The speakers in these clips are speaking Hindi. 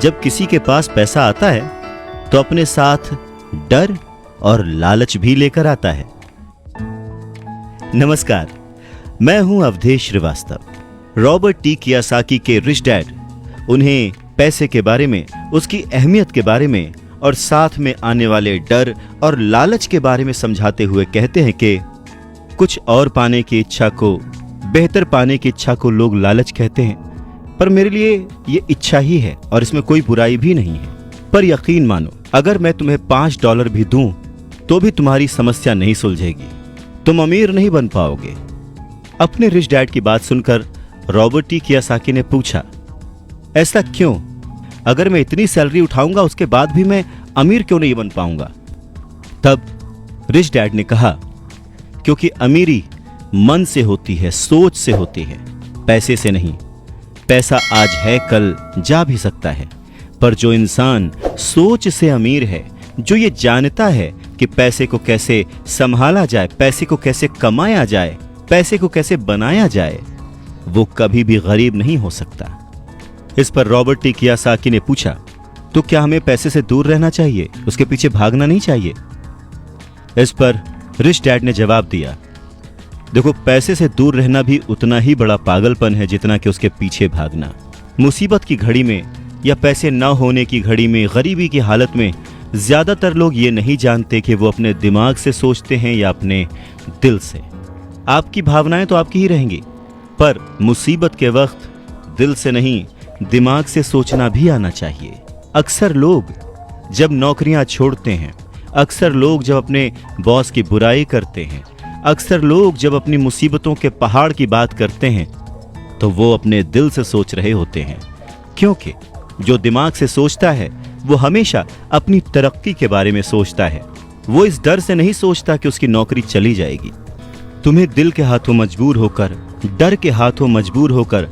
जब किसी के पास पैसा आता है तो अपने साथ डर और लालच भी लेकर आता है। नमस्कार, मैं हूं Avdhesh Shrivastava. Robert T Kiyosaki के रिच डैड उन्हें पैसे के बारे में, उसकी अहमियत के बारे में और साथ में आने वाले डर और लालच के बारे में समझाते हुए कहते हैं कि कुछ और पाने की इच्छा को, बेहतर पाने की इच्छा को लोग लालच कहते हैं, पर मेरे लिए ये इच्छा ही है और इसमें कोई बुराई भी नहीं है। पर यकीन मानो, अगर मैं तुम्हें $5 भी दूं तो भी तुम्हारी समस्या नहीं सुलझेगी, तुम अमीर नहीं बन पाओगे। अपने रिच डैड की बात सुनकर रॉबर्ट टी कियोसाकी ने पूछा, ऐसा क्यों? अगर मैं इतनी सैलरी उठाऊंगा उसके बाद भी मैं अमीर क्यों नहीं बन पाऊंगा? तब रिच डैड ने कहा, क्योंकि अमीरी मन से होती है, सोच से होती है, पैसे से नहीं। पैसा आज है, कल जा भी सकता है, पर जो इंसान सोच से अमीर है, जो ये जानता है कि पैसे को कैसे संभाला जाए, पैसे को कैसे कमाया जाए, पैसे को कैसे बनाया जाए, वो कभी भी गरीब नहीं हो सकता। इस पर रॉबर्ट टी कियोसाकी ने पूछा, तो क्या हमें पैसे से दूर रहना चाहिए, उसके पीछे भागना नहीं चाहिए? इस पर रिच डैड ने जवाब दिया, देखो, पैसे से दूर रहना भी उतना ही बड़ा पागलपन है जितना कि उसके पीछे भागना। मुसीबत की घड़ी में या पैसे न होने की घड़ी में, गरीबी की हालत में ज्यादातर लोग ये नहीं जानते कि वो अपने दिमाग से सोचते हैं या अपने दिल से। आपकी भावनाएं तो आपकी ही रहेंगी, पर मुसीबत के वक्त दिल से नहीं, दिमाग से सोचना भी आना चाहिए। अक्सर लोग जब नौकरियां छोड़ते हैं, अक्सर लोग जब अपने बॉस की बुराई करते हैं, अक्सर लोग जब अपनी मुसीबतों के पहाड़ की बात करते हैं, तो वो अपने दिल से सोच रहे होते हैं, क्योंकि जो दिमाग से सोचता है वो हमेशा अपनी तरक्की के बारे में सोचता है। वो इस डर से नहीं सोचता कि उसकी नौकरी चली जाएगी। तुम्हें दिल के हाथों मजबूर होकर, डर के हाथों मजबूर होकर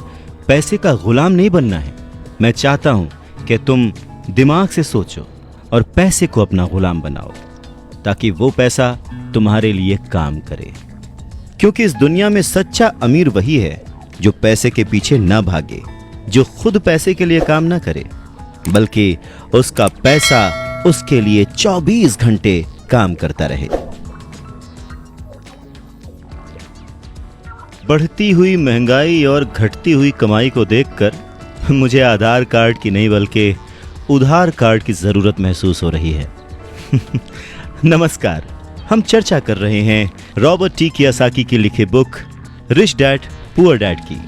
पैसे का गुलाम नहीं बनना है। मैं चाहता हूं कि तुम दिमाग से सोचो और पैसे को अपना गुलाम बनाओ, ताकि वो पैसा तुम्हारे लिए काम करे। क्योंकि इस दुनिया में सच्चा अमीर वही है जो पैसे के पीछे ना भागे, जो खुद पैसे के लिए काम ना करे, बल्कि उसका पैसा उसके लिए 24 घंटे काम करता रहे। बढ़ती हुई महंगाई और घटती हुई कमाई को देखकर मुझे आधार कार्ड की नहीं बल्कि उधार कार्ड की जरूरत महसूस हो रही है। नमस्कार, हम चर्चा कर रहे हैं रॉबर्ट टी कियोसाकी की लिखी book rich dad poor dad की।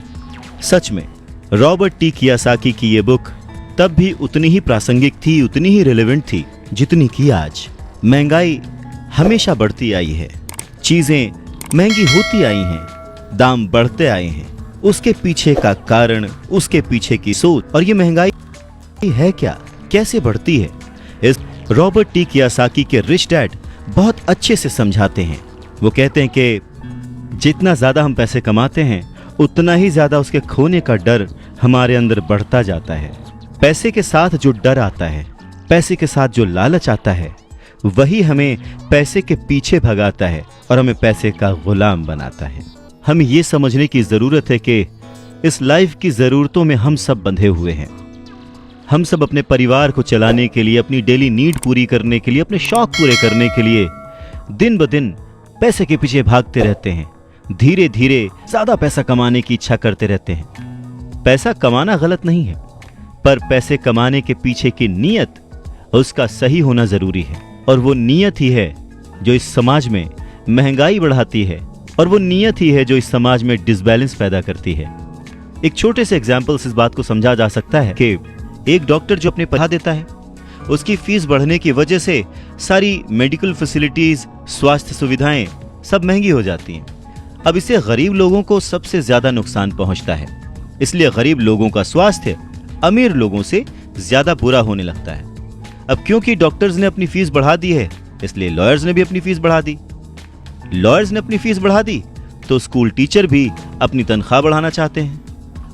सच में रॉबर्ट टी कियोसाकी की ये बुक तब भी उतनी ही प्रासंगिक थी, उतनी ही रिलेवेंट थी जितनी कि आज। महंगाई हमेशा बढ़ती आई है, चीजें महंगी होती आई हैं, दाम बढ़ते आए हैं। उसके पीछे का कारण, उसके पीछे की सोच, और ये महंगाई है क्या, कैसे बढ़ती है, इस रॉबर्ट टी कियोसाकी के रिच डैड बहुत अच्छे से समझाते हैं। वो कहते हैं कि जितना ज्यादा हम पैसे कमाते हैं उतना ही ज्यादा उसके खोने का डर हमारे अंदर बढ़ता जाता है। पैसे के साथ जो डर आता है, पैसे के साथ जो लालच आता है, वही हमें पैसे के पीछे भगाता है और हमें पैसे का गुलाम बनाता है। हमें ये समझने की जरूरत है कि इस लाइफ की जरूरतों में हम सब बंधे हुए हैं। हम सब अपने परिवार को चलाने के लिए, अपनी डेली नीड पूरी करने के लिए, अपने शौक पूरे करने के लिए दिन ब दिन पैसे के पीछे भागते रहते हैं। धीरे धीरे ज्यादा पैसा कमाने की इच्छा करते रहते हैं। पैसा कमाना गलत नहीं है, पर पैसे कमाने के पीछे की नीयत, उसका सही होना जरूरी है। और वो नीयत ही है जो इस समाज में महंगाई बढ़ाती है, और वो नीयत ही है जो इस समाज में डिसबैलेंस पैदा करती है। एक छोटे से एग्जाम्पल से इस बात को समझा जा सकता है कि एक डॉक्टर जो अपने पढ़ा देता है, उसकी फीस बढ़ने की वजह से सारी मेडिकल फैसिलिटीज, स्वास्थ्य सुविधाएं सब महंगी हो जाती हैं। अब इससे गरीब लोगों को सबसे ज्यादा नुकसान पहुंचता है। इसलिए गरीब लोगों का स्वास्थ्य अमीर लोगों से ज्यादा बुरा होने लगता है। अब क्योंकि डॉक्टर्स ने अपनी फीस बढ़ा दी है, इसलिए लॉयर्स ने भी अपनी फीस बढ़ा दी। लॉयर्स ने अपनी फीस बढ़ा दी तो स्कूल टीचर भी अपनी तनख्वाह बढ़ाना चाहते हैं,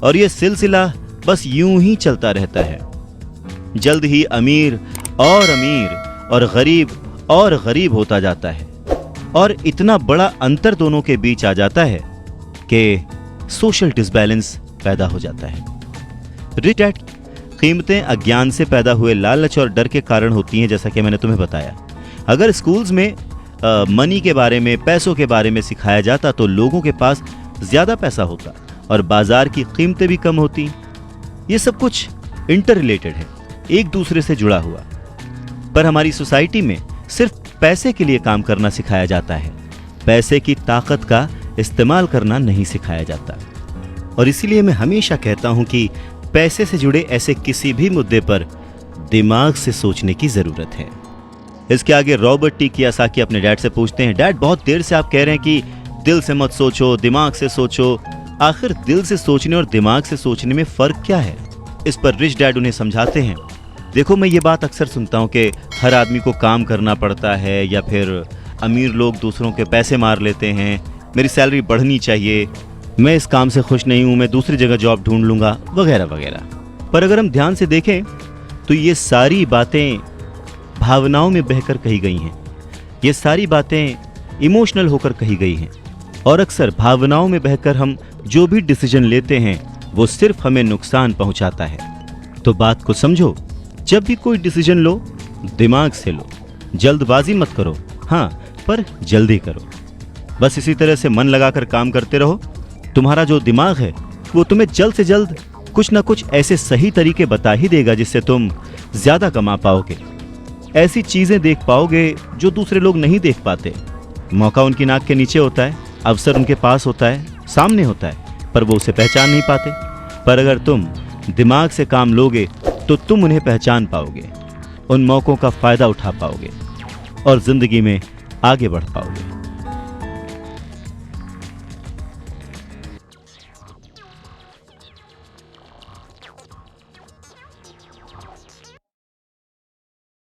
और यह सिलसिला बस यूं ही चलता रहता है। जल्द ही अमीर और गरीब होता जाता है, और इतना बड़ा अंतर दोनों के बीच आ जाता है कि सोशल डिसबैलेंस पैदा हो जाता है। रिच डैड कीमतें अज्ञान से पैदा हुए लालच और डर के कारण होती हैं, जैसा कि मैंने तुम्हें बताया। अगर स्कूल्स में मनी के बारे में, पैसों के बारे में सिखाया जाता तो लोगों के पास ज़्यादा पैसा होता और बाजार की कीमतें भी कम होती। ये सब कुछ इंटर रिलेटेड है, एक दूसरे से जुड़ा हुआ। पर हमारी सोसाइटी में सिर्फ पैसे के लिए काम करना सिखाया जाता है, पैसे की ताकत का इस्तेमाल करना नहीं सिखाया जाता। और इसीलिए मैं हमेशा कहता हूं कि पैसे से जुड़े ऐसे किसी भी मुद्दे पर दिमाग से सोचने की जरूरत है। इसके आगे रॉबर्ट टी कियासाकी अपने डैड से पूछते हैं, डैड बहुत देर से आप कह रहे हैं कि दिल से मत सोचो, दिमाग से सोचो। आखिर दिल से सोचने और दिमाग से सोचने में फर्क क्या है? इस पर रिच डैड उन्हें समझाते हैं, देखो मैं ये बात अक्सर सुनता हूँ कि हर आदमी को काम करना पड़ता है, या फिर अमीर लोग दूसरों के पैसे मार लेते हैं, मेरी सैलरी बढ़नी चाहिए, मैं इस काम से खुश नहीं हूँ, मैं दूसरी जगह जॉब ढूंढ लूँगा, वगैरह वगैरह। पर अगर हम ध्यान से देखें तो ये सारी बातें भावनाओं में बहकर कही गई हैं, ये सारी बातें इमोशनल होकर कही गई हैं। और अक्सर भावनाओं में बहकर हम जो भी डिसीजन लेते हैं वो सिर्फ हमें नुकसान पहुंचाता है। तो बात को समझो, जब भी कोई डिसीजन लो दिमाग से लो, जल्दबाजी मत करो, हाँ पर जल्दी करो। बस इसी तरह से मन लगाकर काम करते रहो। तुम्हारा जो दिमाग है वो तुम्हें जल्द से जल्द कुछ ना कुछ ऐसे सही तरीके बता ही देगा जिससे तुम ज्यादा कमा पाओगे, ऐसी चीजें देख पाओगे जो दूसरे लोग नहीं देख पाते। मौका उनकी नाक के नीचे होता है, अवसर उनके पास होता है, सामने होता है, पर वो उसे पहचान नहीं पाते। पर अगर तुम दिमाग से काम लोगे तो तुम उन्हें पहचान पाओगे, उन मौकों का फायदा उठा पाओगे और जिंदगी में आगे बढ़ पाओगे।